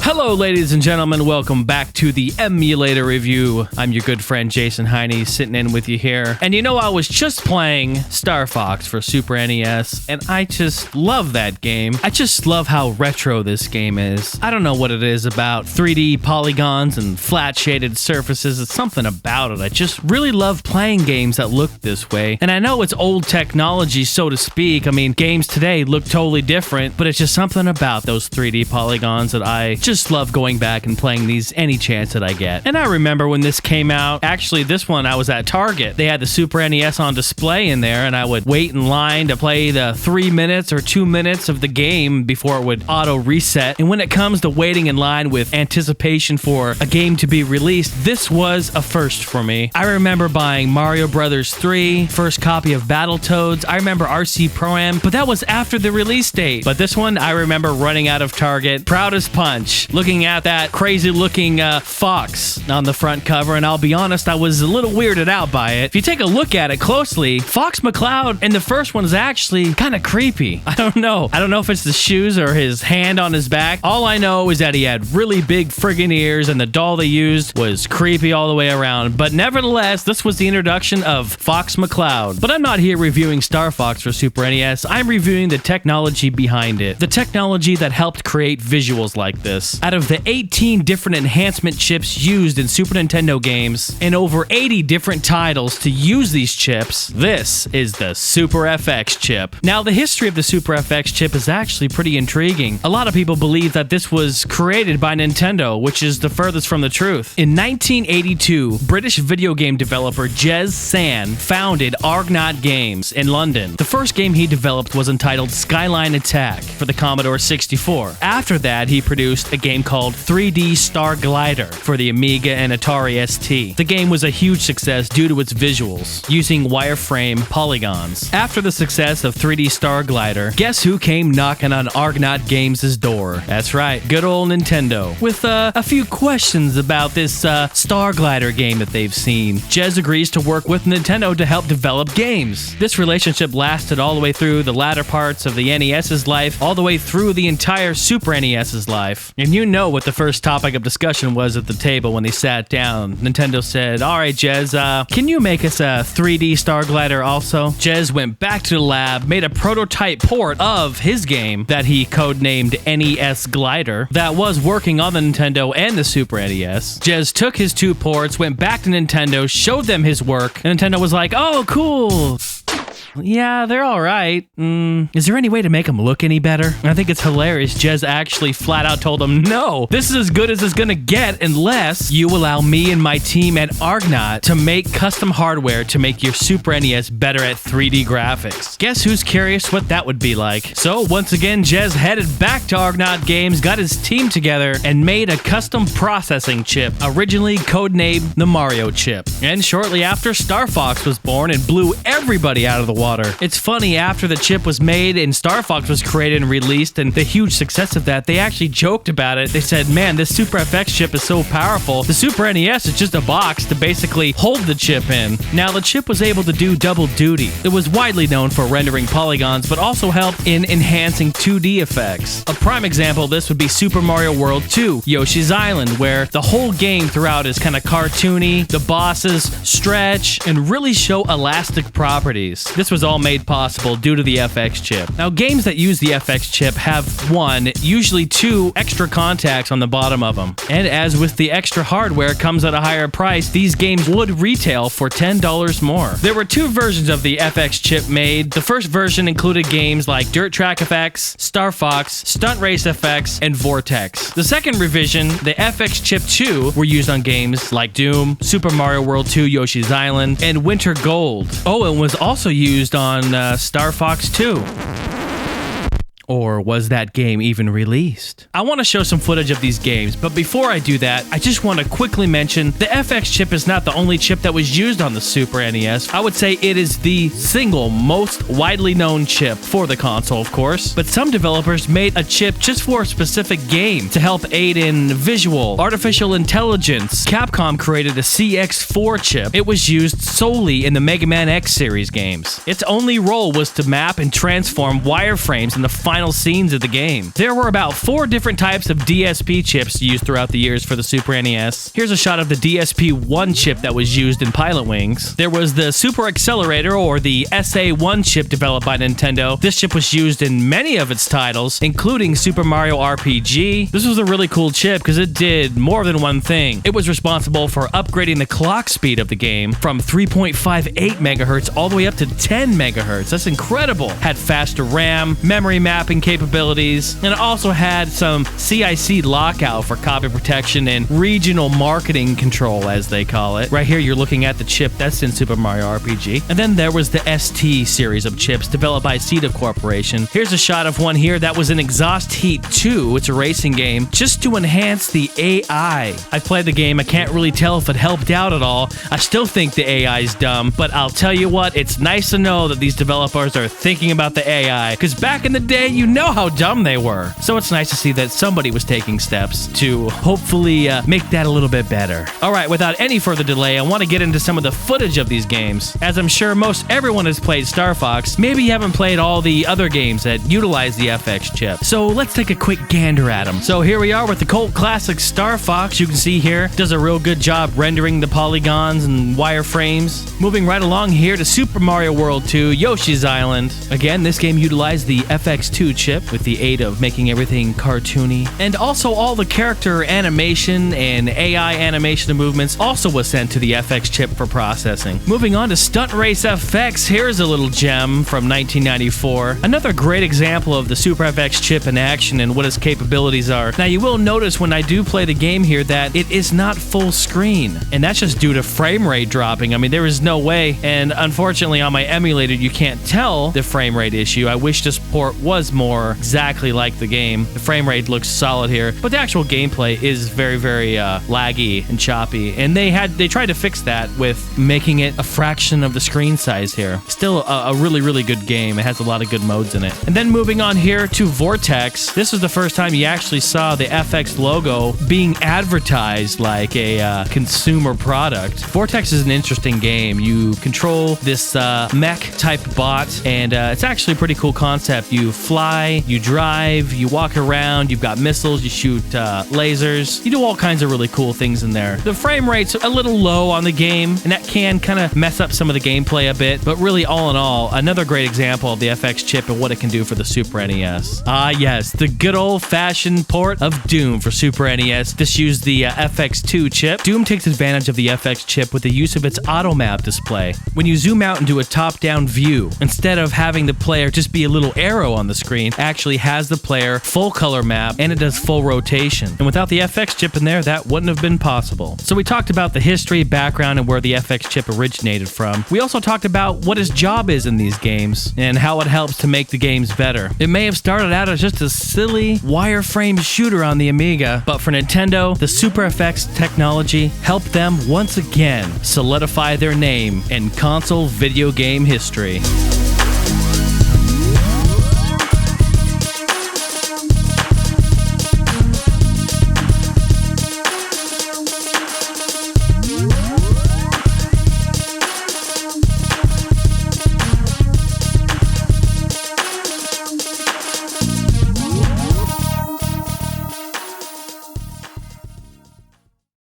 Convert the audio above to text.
Hello, ladies and gentlemen. Welcome back to the Emulator Review. I'm your good friend Jason Heine, sitting in with you here. And you know, I was just playing Star Fox for Super NES, and I just love that game. I just love how retro this game is. I don't know what it is about 3D polygons and flat shaded surfaces. It's something about it. I just really love playing games that look this way. And I know it's old technology, so to speak. I mean, games today look totally different, but it's just something about those 3D polygons that I just love going back and playing these any chance that I get. And I remember when this came out, actually this one I was at Target. They had the Super NES on display in there, and I would wait in line to play the 3 minutes or 2 minutes of the game before it would auto reset. And when it comes to waiting in line with anticipation for a game to be released, this was a first for me. I remember buying Mario Brothers 3, first copy of Battletoads. I remember RC Pro-Am, but that was after the release date. But this one, I remember running out of Target, proud as punch, looking at that crazy looking fox on the front cover, and I'll be honest, I was a little weirded out by it. If you take a look at it closely, Fox McCloud in the first one is actually kind of creepy. I don't know if it's the shoes or his hand on his back. All I know is that he had really big friggin' ears, and the doll they used was creepy all the way around. But nevertheless, this was the introduction of Fox McCloud. But I'm not here reviewing Star Fox for Super NES. I'm reviewing the technology behind it. The technology that helped create visuals like this. Out of the 18 different enhancement chips used in Super Nintendo games, and over 80 different titles to use these chips, this is the Super FX chip. Now, the history of the Super FX chip is actually pretty intriguing. A lot of people believe that this was created by Nintendo, which is the furthest from the truth. In 1982, British video game developer Jez Sand founded Argonaut Games in London. The first game he developed was entitled Skyline Attack for the Commodore 64. After that, he produced a game called 3D Star Glider for the Amiga and Atari ST. The game was a huge success due to its visuals, using wireframe polygons. After the success of 3D Star Glider, guess who came knocking on Argonaut Games' door? That's right, good old Nintendo, with a few questions about this Star Glider game that they've seen. Jez agrees to work with Nintendo to help develop games. This relationship lasted all the way through the latter parts of the NES's life, all the way through the entire Super NES's life. And you know what the first topic of discussion was at the table when they sat down. Nintendo said, "All right, Jez, can you make us a 3D Star Glider also?" Jez went back to the lab, made a prototype port of his game that he codenamed NES Glider that was working on the Nintendo and the Super NES. Jez took his two ports, went back to Nintendo, showed them his work, and Nintendo was like, "Oh, cool. Yeah, they're all right. Is there any way to make them look any better?" I think it's hilarious. Jez actually flat out told him, "No, this is as good as it's gonna get unless you allow me and my team at Argonaut to make custom hardware to make your Super NES better at 3D graphics." Guess who's curious what that would be like? So once again, Jez headed back to Argonaut Games, got his team together, and made a custom processing chip, originally codenamed the Mario chip. And shortly after, Star Fox was born and blew everybody out of the water. It's funny, after the chip was made and Star Fox was created and released, and the huge success of that, they actually joked about it. They said, "Man, this Super FX chip is so powerful. The Super NES is just a box to basically hold the chip in." Now, the chip was able to do double duty. It was widely known for rendering polygons, but also helped in enhancing 2D effects. A prime example of this would be Super Mario World 2, Yoshi's Island, where the whole game throughout is kind of cartoony, the bosses stretch and really show elastic properties. This was all made possible due to the FX chip. Now, games that use the FX chip have one, usually two extra contacts on the bottom of them. And as with the extra hardware comes at a higher price, these games would retail for $10 more. There were two versions of the FX chip made. The first version included games like Dirt Track FX, Star Fox, Stunt Race FX, and Vortex. The second revision, the FX chip 2, were used on games like Doom, Super Mario World 2, Yoshi's Island, and Winter Gold. Oh, and was also used on Star Fox 2. Or was that game even released? I want to show some footage of these games, but before I do that, I just want to quickly mention the FX chip is not the only chip that was used on the Super NES. I would say it is the single most widely known chip for the console, of course, but some developers made a chip just for a specific game to help aid in visual, artificial intelligence. Capcom created a CX4 chip. It was used solely in the Mega Man X series games. Its only role was to map and transform wireframes in the final final scenes of the game. There were about 4 different types of DSP chips used throughout the years for the Super NES. Here's a shot of the DSP-1 chip that was used in Pilot Wings. There was the Super Accelerator, or the SA-1 chip developed by Nintendo. This chip was used in many of its titles, including Super Mario RPG. This was a really cool chip because it did more than one thing. It was responsible for upgrading the clock speed of the game from 3.58 megahertz all the way up to 10 megahertz. That's incredible. Had faster RAM, memory mapping capabilities, and it also had some CIC lockout for copy protection and regional marketing control, as they call it. Right here, you're looking at the chip that's in Super Mario RPG. And then there was the ST series of chips developed by Sita Corporation. Here's a shot of one here that was in Exhaust Heat 2. It's a racing game just to enhance the AI. I played the game. I can't really tell if it helped out at all. I still think the AI is dumb, but I'll tell you what, it's nice to know that these developers are thinking about the AI, because back in the day, you know how dumb they were. So it's nice to see that somebody was taking steps to hopefully make that a little bit better. All right, without any further delay, I want to get into some of the footage of these games. As I'm sure most everyone has played Star Fox, maybe you haven't played all the other games that utilize the FX chip. So let's take a quick gander at them. So here we are with the cult classic Star Fox. You can see here, does a real good job rendering the polygons and wireframes. Moving right along here to Super Mario World 2, Yoshi's Island. Again, this game utilized the FX2 chip with the aid of making everything cartoony. And also all the character animation and AI animation of movements also was sent to the FX chip for processing. Moving on to Stunt Race FX, here's a little gem from 1994. Another great example of the Super FX chip in action and what its capabilities are. Now you will notice when I do play the game here that it is not full screen, and that's just due to frame rate dropping. I mean, there is no way, and unfortunately on my emulator you can't tell the frame rate issue. I wish this port was more exactly like the game. The frame rate looks solid here, but the actual gameplay is very laggy and choppy, and they tried to fix that with making it a fraction of the screen size here. Still a really good game. It has a lot of good modes in it. And then moving on here to Vortex. This is the first time you actually saw the FX logo being advertised like a consumer product. Vortex is an interesting game. You control this mech type bot, and it's actually a pretty cool concept. You fly, you drive, you walk around, you've got missiles, you shoot lasers, you do all kinds of really cool things in there. The frame rate's a little low on the game, and that can kind of mess up some of the gameplay a bit, but really all in all, another great example of the FX chip and what it can do for the Super NES. Ah yes, the good old-fashioned port of Doom for Super NES. This used the FX2 chip. Doom takes advantage of the FX chip with the use of its auto map display. When you zoom out and do a top-down view, instead of having the player just be a little arrow on the screen, it actually has the player full color map, and it does full rotation. And without the FX chip in there, that wouldn't have been possible. So we talked about the history, background, and where the FX chip originated from. We also talked about what its job is in these games and how it helps to make the games better. It may have started out as just a silly wireframe shooter on the Amiga, but for Nintendo, the Super FX technology helped them once again solidify their name in console video game history.